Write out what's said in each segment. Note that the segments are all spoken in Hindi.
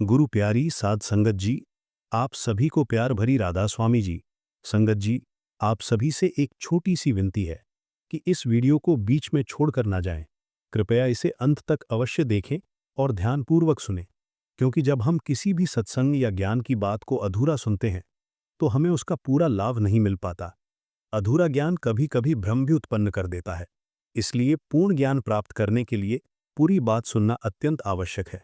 गुरु प्यारी साध संगत जी, आप सभी को प्यार भरी राधा स्वामी जी। संगत जी, आप सभी से एक छोटी सी विनती है कि इस वीडियो को बीच में छोड़कर ना जाएं। कृपया इसे अंत तक अवश्य देखें और ध्यानपूर्वक सुनें, क्योंकि जब हम किसी भी सत्संग या ज्ञान की बात को अधूरा सुनते हैं तो हमें उसका पूरा लाभ नहीं मिल पाता। अधूरा ज्ञान कभी कभी भ्रम भी उत्पन्न कर देता है। इसलिए पूर्ण ज्ञान प्राप्त करने के लिए पूरी बात सुनना अत्यंत आवश्यक है।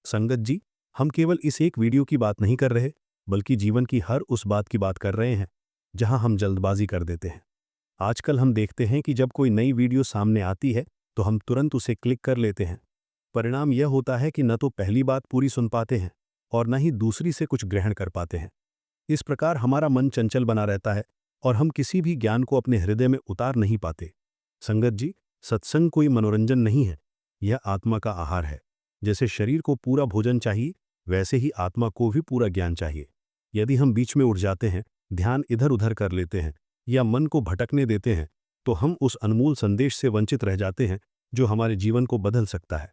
संगत जी, हम केवल इस एक वीडियो की बात नहीं कर रहे, बल्कि जीवन की हर उस बात की बात कर रहे हैं जहां हम जल्दबाजी कर देते हैं। आजकल हम देखते हैं कि जब कोई नई वीडियो सामने आती है तो हम तुरंत उसे क्लिक कर लेते हैं। परिणाम यह होता है कि न तो पहली बात पूरी सुन पाते हैं और न ही दूसरी से कुछ ग्रहण कर पाते हैं। इस प्रकार हमारा मन चंचल बना रहता है और हम किसी भी ज्ञान को अपने हृदय में उतार नहीं पाते। संगत जी, सत्संग कोई मनोरंजन नहीं है, यह आत्मा का आहार है। जैसे शरीर को पूरा भोजन चाहिए, वैसे ही आत्मा को भी पूरा ज्ञान चाहिए। यदि हम बीच में उठ जाते हैं, ध्यान इधर उधर कर लेते हैं या मन को भटकने देते हैं, तो हम उस अनमोल संदेश से वंचित रह जाते हैं जो हमारे जीवन को बदल सकता है।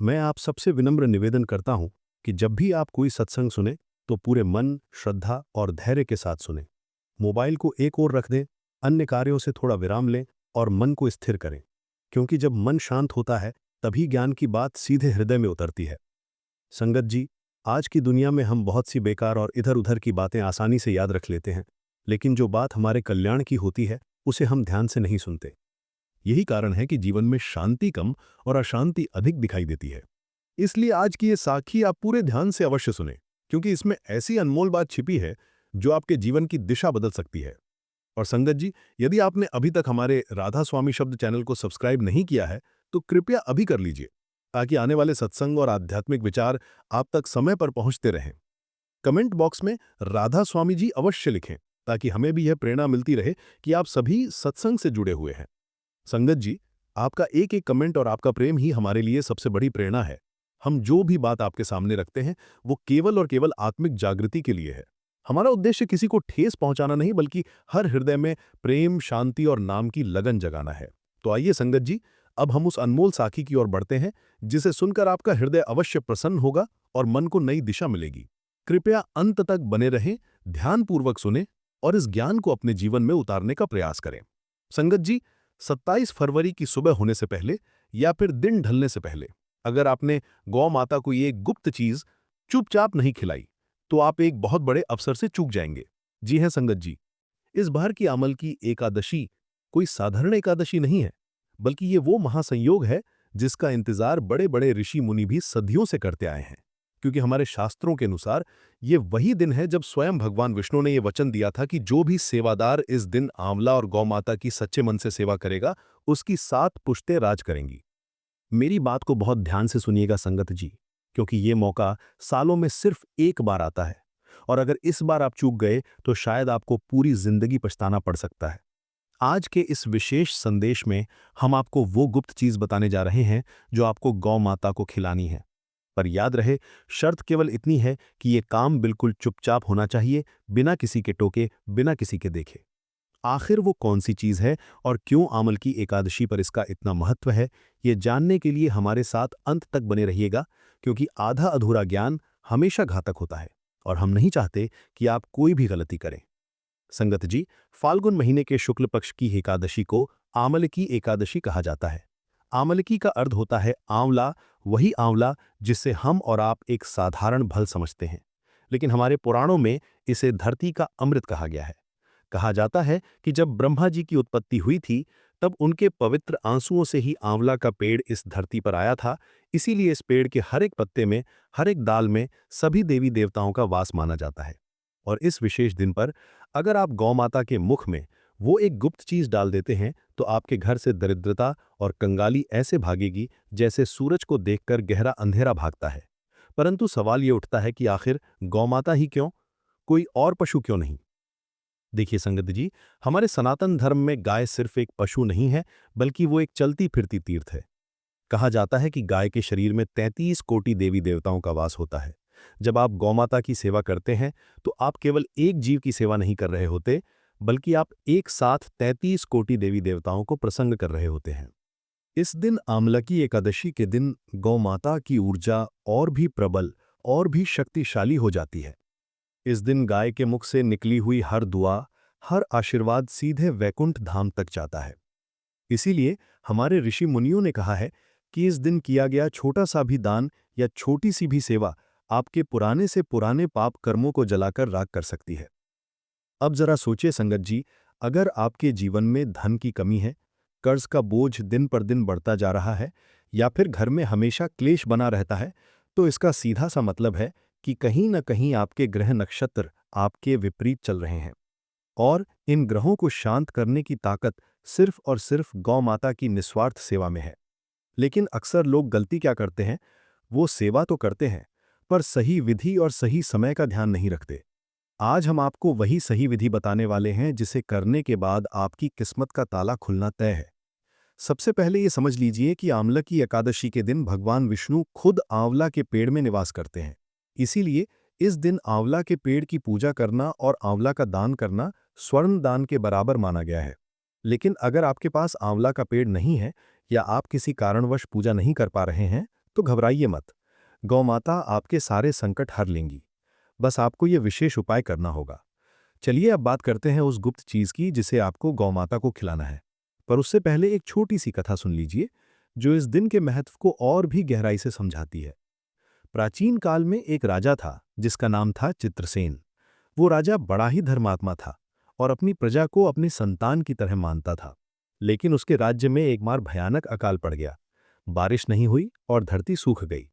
मैं आप सबसे विनम्र निवेदन करता हूं कि जब भी आप कोई सत्संग सुने तो पूरे मन, श्रद्धा और धैर्य के साथ सुने। मोबाइल को एक ओर रख दें, अन्य कार्यों से थोड़ा विराम लें और मन को स्थिर करें, क्योंकि जब मन शांत होता है तभी ज्ञान की बात सीधे हृदय में उतरती है। संगत जी, आज की दुनिया में हम बहुत सी बेकार और इधर उधर की बातें आसानी से याद रख लेते हैं, लेकिन जो बात हमारे कल्याण की होती है उसे हम ध्यान से नहीं सुनते। यही कारण है कि जीवन में शांति कम और अशांति अधिक दिखाई देती है। इसलिए आज की ये साखी आप पूरे ध्यान से अवश्य सुने, क्योंकि इसमें ऐसी अनमोल बात छिपी है जो आपके जीवन की दिशा बदल सकती है। और संगत जी, यदि आपने अभी तक हमारे राधा स्वामी शब्द चैनल को सब्सक्राइब नहीं किया है तो कृपया अभी कर लीजिए, ताकि आने वाले सत्संग और आध्यात्मिक विचार आप तक समय पर पहुंचते रहें। कमेंट बॉक्स में राधा स्वामी जी अवश्य लिखें, ताकि हमें भी यह प्रेरणा मिलती रहे कि आप सभी सत्संग से जुड़े हुए हैं। संगत जी, आपका एक एक कमेंट और आपका प्रेम ही हमारे लिए सबसे बड़ी प्रेरणा है। हम जो भी बात आपके सामने रखते हैं वो केवल और केवल आत्मिक जागृति के लिए है। हमारा उद्देश्य किसी को ठेस पहुंचाना नहीं, बल्कि हर हृदय में प्रेम, शांति और नाम की लगन जगाना है। तो आइए संगत जी, अब हम उस अनमोल साखी की ओर बढ़ते हैं, जिसे सुनकर आपका हृदय अवश्य प्रसन्न होगा और मन को नई दिशा मिलेगी। कृपया अंत तक बने रहें, ध्यानपूर्वक सुने और इस ज्ञान को अपने जीवन में उतारने का प्रयास करें। संगत जी, 27 फरवरी की सुबह होने से पहले या फिर दिन ढलने से पहले अगर आपने गौ माता को ये गुप्त चीज चुपचाप नहीं खिलाई, तो आप एक बहुत बड़े अवसर से चूक जाएंगे। जी हैं संगत जी, इस बार की अमल की एकादशी कोई साधारण एकादशी नहीं है, बल्कि ये वो महासंयोग है जिसका इंतजार बड़े बड़े ऋषि मुनि भी सदियों से करते आए हैं। क्योंकि हमारे शास्त्रों के अनुसार ये वही दिन है जब स्वयं भगवान विष्णु ने ये वचन दिया था कि जो भी सेवादार इस दिन आंवला और गौ माता की सच्चे मन से सेवा करेगा, उसकी 7 पुश्तें राज करेंगी। मेरी बात को बहुत ध्यान से सुनिएगा संगत जी, क्योंकि ये मौका सालों में सिर्फ एक बार आता है, और अगर इस बार आप चूक गए तो शायद आपको पूरी जिंदगी पछताना पड़ सकता है। आज के इस विशेष संदेश में हम आपको वो गुप्त चीज बताने जा रहे हैं जो आपको गौ माता को खिलानी है। पर याद रहे, शर्त केवल इतनी है कि ये काम बिल्कुल चुपचाप होना चाहिए, बिना किसी के टोके, बिना किसी के देखे। आखिर वो कौन सी चीज है और क्यों आमल की एकादशी पर इसका इतना महत्व है, ये जानने के लिए हमारे साथ अंत तक बने रहिएगा, क्योंकि आधा अधूरा ज्ञान हमेशा घातक होता है और हम नहीं चाहते कि आप कोई भी गलती करें। संगत जी, फाल्गुन महीने के शुक्ल पक्ष की एकादशी को आमलकी एकादशी कहा जाता है। आमलकी का अर्थ होता है आंवला, वही आंवला जिससे हम और आप एक साधारण फल समझते हैं, लेकिन हमारे पुराणों में इसे धरती का अमृत कहा गया है। कहा जाता है कि जब ब्रह्मा जी की उत्पत्ति हुई थी, तब उनके पवित्र आंसुओं से ही आंवला का पेड़ इस धरती पर आया था। इसीलिए इस पेड़ के हर एक पत्ते में, हर एक डाल में सभी देवी देवताओं का वास माना जाता है। और इस विशेष दिन पर अगर आप गौ माता के मुख में वो एक गुप्त चीज डाल देते हैं, तो आपके घर से दरिद्रता और कंगाली ऐसे भागेगी जैसे सूरज को देखकर गहरा अंधेरा भागता है। परंतु सवाल ये उठता है कि आखिर गौ माता ही क्यों, कोई और पशु क्यों नहीं? देखिए संगत जी, हमारे सनातन धर्म में गाय सिर्फ एक पशु नहीं है, बल्कि वो एक चलती फिरती तीर्थ है। कहा जाता है कि गाय के शरीर में 33 कोटि देवी देवताओं का वास होता है। जब आप गौमाता की सेवा करते हैं तो आप केवल एक जीव की सेवा नहीं कर रहे होते, बल्कि आप एक साथ 33 कोटि देवी देवताओं को प्रसन्न कर रहे होते हैं। इस दिन आमलकी एकादशी के दिन गौ माता की ऊर्जा और भी प्रबल और भी शक्तिशाली हो जाती है। इस दिन गाय के मुख से निकली हुई हर दुआ, हर आशीर्वाद सीधे वैकुंठ धाम तक जाता है। इसीलिए हमारे ऋषि मुनियों ने कहा है कि इस दिन किया गया छोटा सा भी दान या छोटी सी भी सेवा आपके पुराने से पुराने पाप कर्मों को जलाकर राख कर सकती है। अब जरा सोचिए संगत जी, अगर आपके जीवन में धन की कमी है, कर्ज का बोझ दिन पर दिन बढ़ता जा रहा है, या फिर घर में हमेशा क्लेश बना रहता है, तो इसका सीधा सा मतलब है कि कहीं न कहीं आपके ग्रह नक्षत्र आपके विपरीत चल रहे हैं। और इन ग्रहों को शांत करने की ताकत सिर्फ और सिर्फ गौ माता की निस्वार्थ सेवा में है। लेकिन अक्सर लोग गलती क्या करते हैं, वो सेवा तो करते हैं, पर सही विधि और सही समय का ध्यान नहीं रखते। आज हम आपको वही सही विधि बताने वाले हैं जिसे करने के बाद आपकी किस्मत का ताला खुलना तय है। सबसे पहले ये समझ लीजिए कि आंवला की एकादशी के दिन भगवान विष्णु खुद आंवला के पेड़ में निवास करते हैं। इसीलिए इस दिन आंवला के पेड़ की पूजा करना और आंवला का दान करना स्वर्ण दान के बराबर माना गया है। लेकिन अगर आपके पास आंवला का पेड़ नहीं है या आप किसी कारणवश पूजा नहीं कर पा रहे हैं, तो घबराइए मत। गौ माता आपके सारे संकट हर लेंगी। बस आपको ये विशेष उपाय करना होगा। चलिए अब बात करते हैं उस गुप्त चीज की जिसे आपको गौ माता को खिलाना है। पर उससे पहले एक छोटी सी कथा सुन लीजिए, जो इस दिन के महत्व को और भी गहराई से समझाती है। प्राचीन काल में एक राजा था जिसका नाम था चित्रसेन। वो राजा बड़ा ही धर्मात्मा था और अपनी प्रजा को अपनी संतान की तरह मानता था। लेकिन उसके राज्य में एक बार भयानक अकाल पड़ गया। बारिश नहीं हुई और धरती सूख गई।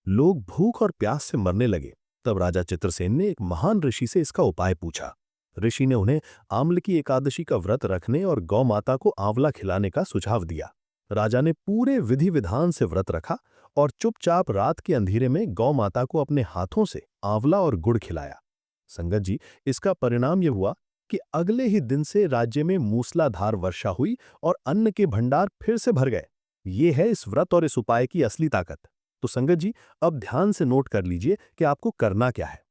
लोग भूख और प्यास से मरने लगे। तब राजा चित्रसेन ने एक महान ऋषि से इसका उपाय पूछा। ऋषि ने उन्हें आम्ल की एकादशी का व्रत रखने और गौ माता को आंवला खिलाने का सुझाव दिया। राजा ने पूरे विधि विधान से व्रत रखा और चुपचाप रात के अंधेरे में गौ माता को अपने हाथों से आंवला और गुड़ खिलाया। संगत जी, इसका परिणाम यह हुआ कि अगले ही दिन से राज्य में मूसलाधार वर्षा हुई और अन्न के भंडार फिर से भर गए। ये है इस व्रत और इस उपाय की असली ताकत। तो संगत जी, अब ध्यान से नोट कर लीजिए कि आपको करना क्या है।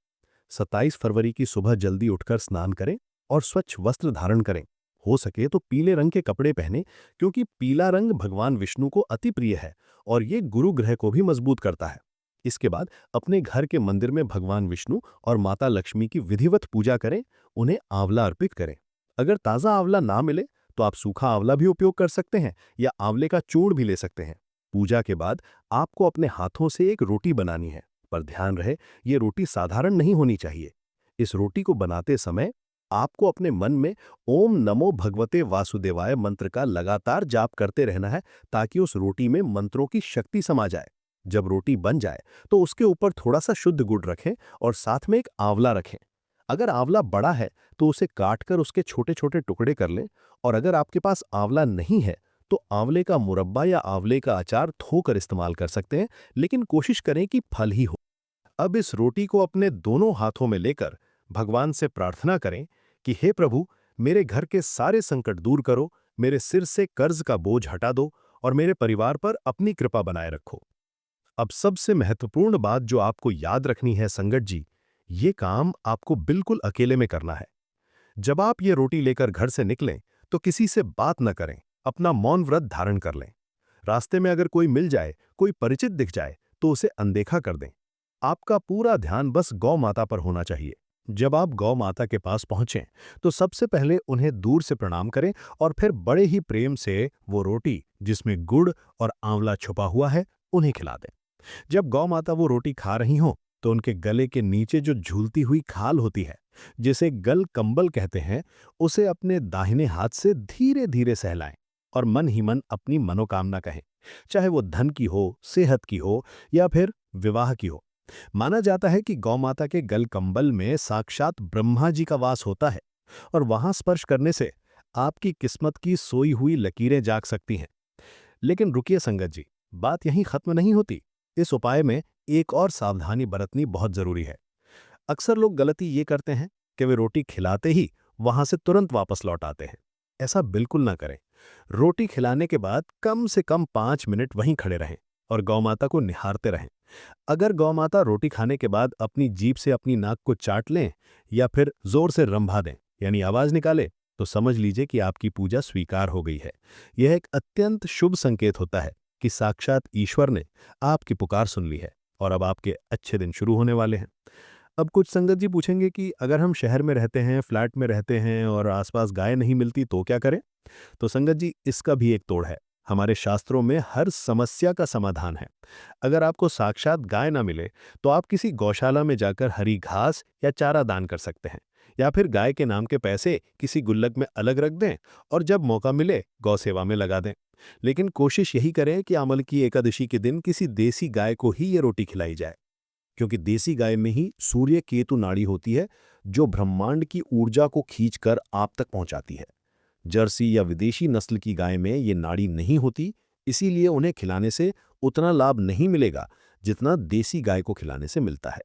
27 फरवरी की सुबह जल्दी उठकर स्नान करें और स्वच्छ वस्त्र धारण करें। हो सके तो पीले रंग के कपड़े पहनें, क्योंकि पीला रंग भगवान विष्णु को अति प्रिय है और ये गुरु ग्रह को भी मजबूत करता है। इसके बाद अपने घर के मंदिर में भगवान विष्णु और माता लक्ष्मी की विधिवत पूजा करें, उन्हें आंवला अर्पित करें। अगर ताज़ा आंवला ना मिले तो आप सूखा आंवला भी उपयोग कर सकते हैं या आंवले का चूर्ण भी ले सकते हैं। पूजा के बाद आपको अपने हाथों से एक रोटी बनानी है, पर ध्यान रहे ये रोटी साधारण नहीं होनी चाहिए। इस रोटी को बनाते समय आपको अपने मन में ओम नमो भगवते वासुदेवाय मंत्र का लगातार जाप करते रहना है, ताकि उस रोटी में मंत्रों की शक्ति समा जाए। जब रोटी बन जाए तो उसके ऊपर थोड़ा सा शुद्ध गुड़ रखें और साथ में एक आंवला रखें। अगर आंवला बड़ा है तो उसे काटकर उसके छोटे छोटे टुकड़े कर लें, और अगर आपके पास आंवला नहीं है तो आंवले का मुरब्बा या आंवले का अचार धोकर इस्तेमाल कर सकते हैं, लेकिन कोशिश करें कि फल ही हो। अब इस रोटी को अपने दोनों हाथों में लेकर भगवान से प्रार्थना करें कि हे प्रभु, मेरे घर के सारे संकट दूर करो, मेरे सिर से कर्ज का बोझ हटा दो और मेरे परिवार पर अपनी कृपा बनाए रखो। अब सबसे महत्वपूर्ण बात जो आपको याद रखनी है संगत जी, ये काम आपको बिल्कुल अकेले में करना है। जब आप ये रोटी लेकर घर से निकलें तो किसी से बात न करें, अपना मौन व्रत धारण कर लें। रास्ते में अगर कोई मिल जाए, कोई परिचित दिख जाए, तो उसे अनदेखा कर दें। आपका पूरा ध्यान बस गौ माता पर होना चाहिए। जब आप गौ माता के पास पहुंचें तो सबसे पहले उन्हें दूर से प्रणाम करें और फिर बड़े ही प्रेम से वो रोटी जिसमें गुड़ और आंवला छुपा हुआ है, उन्हें खिला दें। जब गौ माता वो रोटी खा रही हों तो उनके गले के नीचे जो झूलती हुई खाल होती है, जिसे गल कंबल कहते हैं, उसे अपने दाहिने हाथ से धीरे धीरे सहलाएं और मन ही मन अपनी मनोकामना कहें, चाहे वो धन की हो, सेहत की हो या फिर विवाह की हो। माना जाता है कि गौ माता के गल कंबल में साक्षात ब्रह्मा जी का वास होता है और वहां स्पर्श करने से आपकी किस्मत की सोई हुई लकीरें जाग सकती हैं। लेकिन रुकिए संगत जी, बात यहीं खत्म नहीं होती। इस उपाय में एक और सावधानी बरतनी बहुत जरूरी है। अक्सर लोग गलती ये करते हैं कि वे रोटी खिलाते ही वहां से तुरंत वापस लौट आते हैं। ऐसा बिल्कुल ना करें। रोटी खिलाने के बाद कम से कम 5 मिनट वहीं खड़े रहें और गौमाता को निहारते रहें। अगर गौमाता रोटी खाने के बाद अपनी जीभ से अपनी नाक को चाट लें या फिर जोर से रंभा दें, यानी आवाज निकाले, तो समझ लीजिए कि आपकी पूजा स्वीकार हो गई है। यह एक अत्यंत शुभ संकेत होता है कि साक्षात ईश्वर ने आपकी पुकार सुन ली है। और अब आपके अच्छे दिन शुरू होने वाले हैं। अब कुछ संगत जी पूछेंगे कि अगर हम शहर में रहते हैं, फ्लैट में रहते हैं और आसपास गाय नहीं मिलती तो क्या करें? तो संगत जी, इसका भी एक तोड़ है। हमारे शास्त्रों में हर समस्या का समाधान है। अगर आपको साक्षात गाय ना मिले तो आप किसी गौशाला में जाकर हरी घास या चारा दान कर सकते हैं, या फिर गाय के नाम के पैसे किसी गुल्लक में अलग रख दें और जब मौका मिले गौ सेवा में लगा दें। लेकिन कोशिश यही करें कि अमल की एकादशी के दिन किसी देसी गाय को ही ये रोटी खिलाई जाए, क्योंकि देसी गाय में ही सूर्य केतु नाड़ी होती है, जो ब्रह्मांड की ऊर्जा को खींचकर आप तक पहुंचाती है। जर्सी या विदेशी नस्ल की गाय में ये नाड़ी नहीं होती, इसीलिए उन्हें खिलाने से उतना लाभ नहीं मिलेगा जितना देसी गाय को खिलाने से मिलता है।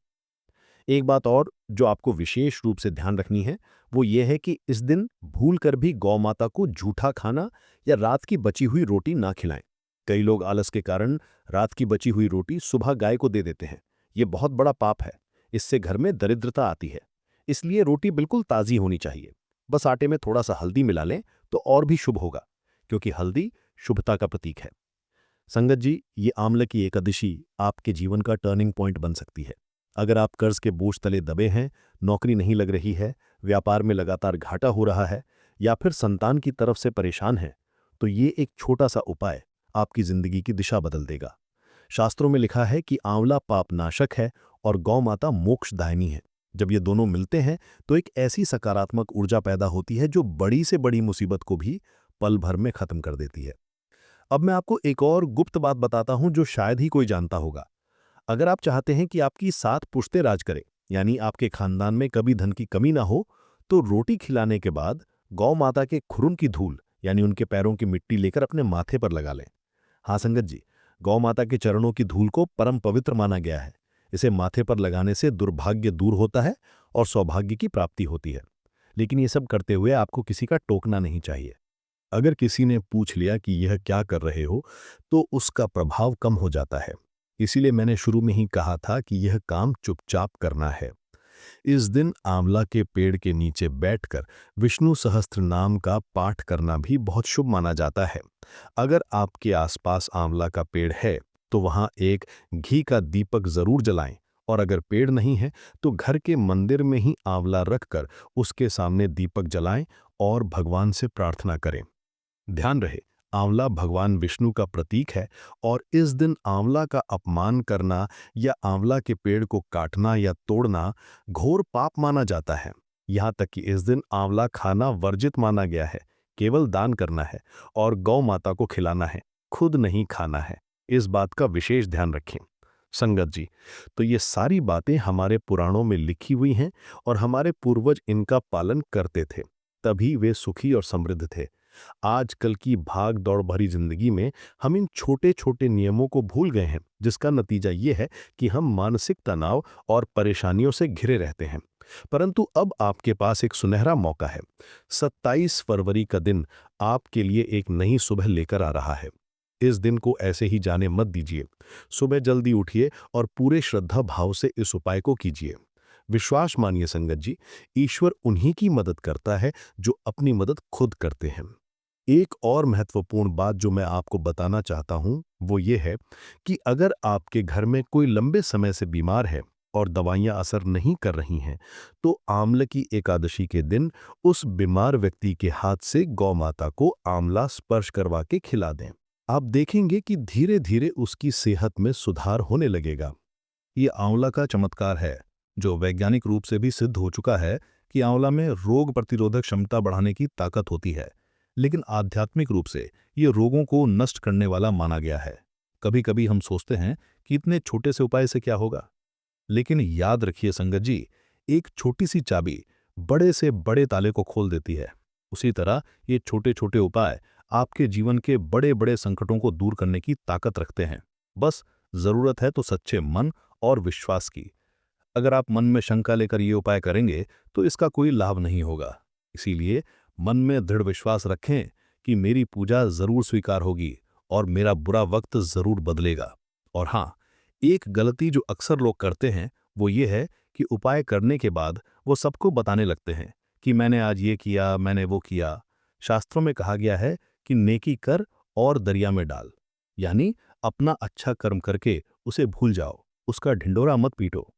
एक बात और जो आपको विशेष रूप से ध्यान रखनी है, वो ये है कि इस दिन भूलकर भी गौ माता को जूठा खाना या रात की बची हुई रोटी ना खिलाएं। कई लोग आलस के कारण रात की बची हुई रोटी सुबह गाय को दे देते हैं। ये बहुत बड़ा पाप है। इससे घर में दरिद्रता आती है। इसलिए रोटी बिल्कुल ताज़ी होनी चाहिए। बस आटे में थोड़ा सा हल्दी मिला लें तो और भी शुभ होगा, क्योंकि हल्दी शुभता का प्रतीक है। संगत जी, ये आंवले की एकादशी आपके जीवन का टर्निंग पॉइंट बन सकती है। अगर आप कर्ज के बोझ तले दबे हैं, नौकरी नहीं लग रही है, व्यापार में लगातार घाटा हो रहा है, या फिर संतान की तरफ से परेशान हैं, तो ये एक छोटा सा उपाय आपकी जिंदगी की दिशा बदल देगा। शास्त्रों में लिखा है कि आंवला पाप नाशक है और गौ माता मोक्षदायिनी है। जब ये दोनों मिलते हैं तो एक ऐसी सकारात्मक ऊर्जा पैदा होती है जो बड़ी से बड़ी मुसीबत को भी पल भर में खत्म कर देती है। अब मैं आपको एक और गुप्त बात बताता हूं जो शायद ही कोई जानता होगा। अगर आप चाहते हैं कि आपकी 7 पुश्तें राज करें, यानी आपके खानदान में कभी धन की कमी ना हो, तो रोटी खिलाने के बाद गौ माता के खुरुन की धूल, यानी उनके पैरों की मिट्टी लेकर अपने माथे पर लगा लें। हाँ संगत जी, गौ माता के चरणों की धूल को परम पवित्र माना गया है। इसे माथे पर लगाने से दुर्भाग्य दूर होता है और सौभाग्य की प्राप्ति होती है। लेकिन ये सब करते हुए आपको किसी का टोकना नहीं चाहिए। अगर किसी ने पूछ लिया कि यह क्या कर रहे हो, तो उसका प्रभाव कम हो जाता है। इसीलिए मैंने शुरू में ही कहा था कि यह काम चुपचाप करना है। इस दिन आंवला के पेड़ के नीचे बैठकर विष्णु सहस्त्र नाम का पाठ करना भी बहुत शुभ माना जाता है। अगर आपके आसपास आंवला का पेड़ है, तो वहां एक घी का दीपक जरूर जलाएं, और अगर पेड़ नहीं है तो घर के मंदिर में ही आंवला रखकर उसके सामने दीपक जलाएं और भगवान से प्रार्थना करें। ध्यान रहे, आंवला भगवान विष्णु का प्रतीक है और इस दिन आंवला का अपमान करना या आंवला के पेड़ को काटना या तोड़ना घोर पाप माना जाता है। यहाँ तक कि इस दिन आंवला खाना वर्जित माना गया है। केवल दान करना है और गौ माता को खिलाना है, खुद नहीं खाना है। इस बात का विशेष ध्यान रखें। संगत जी, तो ये सारी बातें हमारे पुराणों में लिखी हुई हैं और हमारे पूर्वज इनका पालन करते थे, तभी वे सुखी और समृद्ध थे। आजकल की भाग दौड़ भरी जिंदगी में हम इन छोटे छोटे नियमों को भूल गए हैं, जिसका नतीजा ये है कि हम मानसिक तनाव और परेशानियों से घिरे रहते हैं। परंतु अब आपके पास एक सुनहरा मौका है। 27 फरवरी का दिन आपके लिए एक नई सुबह लेकर आ रहा है। इस दिन को ऐसे ही जाने मत दीजिए। सुबह जल्दी उठिए और पूरे श्रद्धा भाव से इस उपाय को कीजिए। विश्वास मानिए संगत जी, ईश्वर उन्हीं की मदद करता है जो अपनी मदद खुद करते हैं। एक और महत्वपूर्ण बात जो मैं आपको बताना चाहता हूं, वो ये है कि अगर आपके घर में कोई लंबे समय से बीमार है और दवाइयां असर नहीं कर रही हैं, तो आंवले की एकादशी के दिन उस बीमार व्यक्ति के हाथ से गौ माता को आंवला स्पर्श करवा के खिला दें। आप देखेंगे कि धीरे धीरे उसकी सेहत में सुधार होने लगेगा। ये आंवला का चमत्कार है, जो वैज्ञानिक रूप से भी सिद्ध हो चुका है कि आंवला में रोग प्रतिरोधक क्षमता बढ़ाने की ताकत होती है। लेकिन आध्यात्मिक रूप से ये रोगों को नष्ट करने वाला माना गया है। कभी कभी हम सोचते हैं कि इतने छोटे से उपाय से क्या होगा, लेकिन याद रखिए संगत जी, एक छोटी सी चाबी बड़े से बड़े ताले को खोल देती है। उसी तरह ये छोटे छोटे उपाय आपके जीवन के बड़े बड़े संकटों को दूर करने की ताकत रखते हैं। बस जरूरत है तो सच्चे मन और विश्वास की। अगर आप मन में शंका लेकर ये उपाय करेंगे तो इसका कोई लाभ नहीं होगा। इसीलिए मन में दृढ़ विश्वास रखें कि मेरी पूजा जरूर स्वीकार होगी और मेरा बुरा वक्त जरूर बदलेगा। और हाँ, एक गलती जो अक्सर लोग करते हैं वो ये है कि उपाय करने के बाद वो सबको बताने लगते हैं कि मैंने आज ये किया, मैंने वो किया। शास्त्रों में कहा गया है कि नेकी कर और दरिया में डाल, यानी अपना अच्छा कर्म करके उसे भूल जाओ। उसका ढिंढोरा मत पीटो।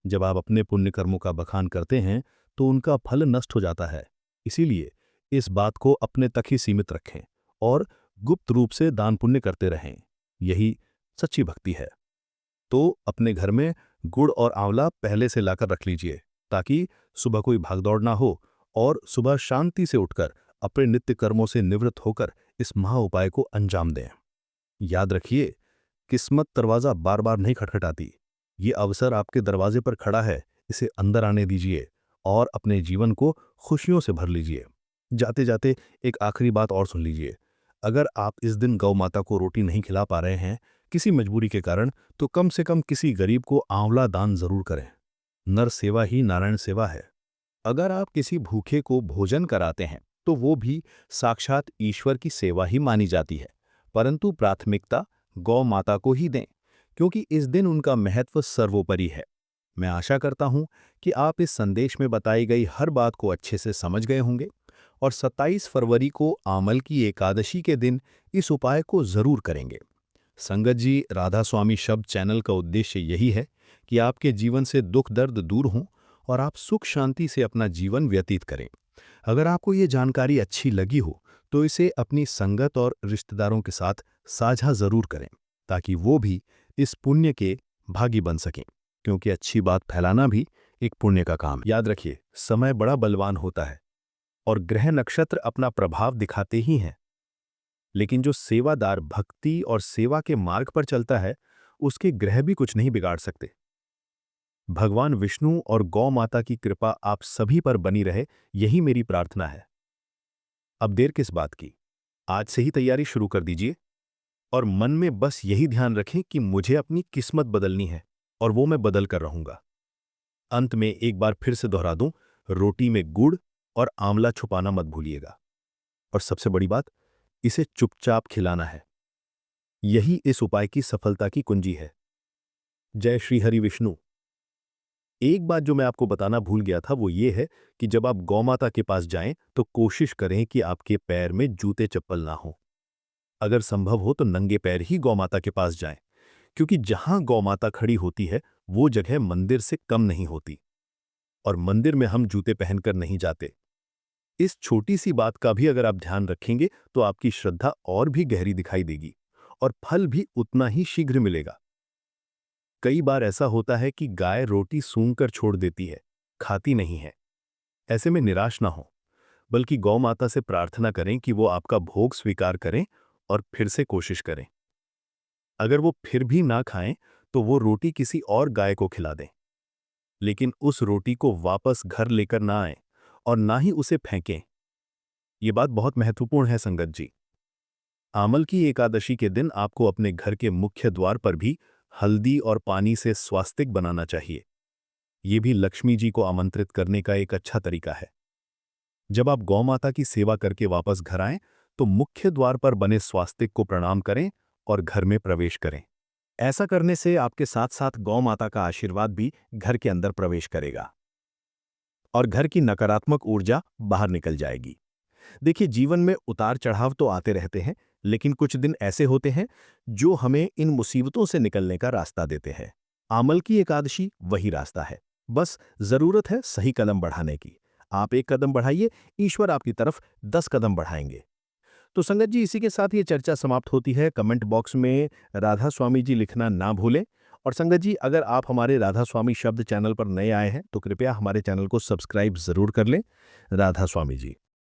जब आप अपने पुण्य कर्मों का बखान करते हैं तो उनका फल नष्ट हो जाता है। इसीलिए इस बात को अपने तक ही सीमित रखें और गुप्त रूप से दान पुण्य करते रहें। यही सच्ची भक्ति है। तो अपने घर में गुड़ और आंवला पहले से लाकर रख लीजिए, ताकि सुबह कोई भागदौड़ ना हो और सुबह शांति से उठकर अपने नित्य कर्मों से निवृत्त होकर इस महा उपाय को अंजाम दें। याद रखिए, किस्मत दरवाजा बार बार नहीं खटखटाती। ये अवसर आपके दरवाजे पर खड़ा है, इसे अंदर आने दीजिए और अपने जीवन को खुशियों से भर लीजिए। जाते जाते एक आखिरी बात और सुन लीजिए। अगर आप इस दिन गौ माता को रोटी नहीं खिला पा रहे हैं किसी मजबूरी के कारण, तो कम से कम किसी गरीब को आंवला दान जरूर करें। नर सेवा ही नारायण सेवा है। अगर आप किसी भूखे को भोजन कराते हैं तो वो भी साक्षात ईश्वर की सेवा ही मानी जाती है, परंतु प्राथमिकता गौ माता को ही दें, क्योंकि इस दिन उनका महत्व सर्वोपरि है। मैं आशा करता हूं कि आप इस संदेश में बताई गई हर बात को अच्छे से समझ गए होंगे और 27 फरवरी को आमल की एकादशी के दिन इस उपाय को जरूर करेंगे। संगत जी, राधा स्वामी शब्द चैनल का उद्देश्य यही है कि आपके जीवन से दुख दर्द दूर हों और आप सुख शांति से अपना जीवन व्यतीत करें। अगर आपको ये जानकारी अच्छी लगी हो तो इसे अपनी संगत और रिश्तेदारों के साथ साझा जरूर करें, ताकि वो भी इस पुण्य के भागी बन सकें, क्योंकि अच्छी बात फैलाना भी एक पुण्य का काम। याद रखिए, समय बड़ा बलवान होता है और ग्रह नक्षत्र अपना प्रभाव दिखाते ही हैं, लेकिन जो सेवादार भक्ति और सेवा के मार्ग पर चलता है उसके ग्रह भी कुछ नहीं बिगाड़ सकते। भगवान विष्णु और गौ माता की कृपा आप सभी पर बनी रहे, यही मेरी प्रार्थना है। अब देर किस बात की, आज से ही तैयारी शुरू कर दीजिए और मन में बस यही ध्यान रखें कि मुझे अपनी किस्मत बदलनी है और वो मैं बदल कर रहूंगा। अंत में एक बार फिर से दोहरा दूं, रोटी में गुड़ और आंवला छुपाना मत भूलिएगा। और सबसे बड़ी बात, इसे चुपचाप खिलाना है। यही इस उपाय की सफलता की कुंजी है। जय श्री हरि विष्णु। एक बात जो मैं आपको बताना भूल गया था वो ये है कि जब आप गौ माता के पास जाएं तो कोशिश करें कि आपके पैर में जूते चप्पल ना हो। अगर संभव हो तो नंगे पैर ही गौ माता के पास जाएं, क्योंकि जहां गौ माता खड़ी होती है वो जगह मंदिर से कम नहीं होती और मंदिर में हम जूते पहनकर नहीं जाते। इस छोटी सी बात का भी अगर आप ध्यान रखेंगे तो आपकी श्रद्धा और भी गहरी दिखाई देगी और फल भी उतना ही शीघ्र मिलेगा। कई बार ऐसा होता है कि गाय रोटी सूंघकर छोड़ देती है, खाती नहीं है। ऐसे में निराश ना हो, बल्कि गौ माता से प्रार्थना करें कि वो आपका भोग स्वीकार करें और फिर से कोशिश करें। अगर वो फिर भी ना खाएं तो वो रोटी किसी और गाय को खिला दें, लेकिन उस रोटी को वापस घर लेकर ना आएं और ना ही उसे फेंकें। ये बात बहुत महत्वपूर्ण है संगत जी। आमल की एकादशी के दिन आपको अपने घर के मुख्य द्वार पर भी हल्दी और पानी से स्वास्तिक बनाना चाहिए। ये भी लक्ष्मी जी को आमंत्रित करने का एक अच्छा तरीका है। जब आप गौ माता की सेवा करके वापस घर आएं तो मुख्य द्वार पर बने स्वास्तिक को प्रणाम करें और घर में प्रवेश करें। ऐसा करने से आपके साथ साथ गौ माता का आशीर्वाद भी घर के अंदर प्रवेश करेगा और घर की नकारात्मक ऊर्जा बाहर निकल जाएगी। देखिए, जीवन में उतार चढ़ाव तो आते रहते हैं, लेकिन कुछ दिन ऐसे होते हैं जो हमें इन मुसीबतों से निकलने का रास्ता देते हैं। आमल की एकादशी वही रास्ता है। बस जरूरत है सही कदम बढ़ाने की। आप एक कदम बढ़ाइए, ईश्वर आपकी तरफ 10 कदम बढ़ाएंगे। तो संगत जी, इसी के साथ ये चर्चा समाप्त होती है। कमेंट बॉक्स में राधा स्वामी जी लिखना ना भूलें। और संगत जी, अगर आप हमारे राधा स्वामी शब्द चैनल पर नए आए हैं तो कृपया हमारे चैनल को सब्सक्राइब जरूर कर लें। राधा स्वामी जी।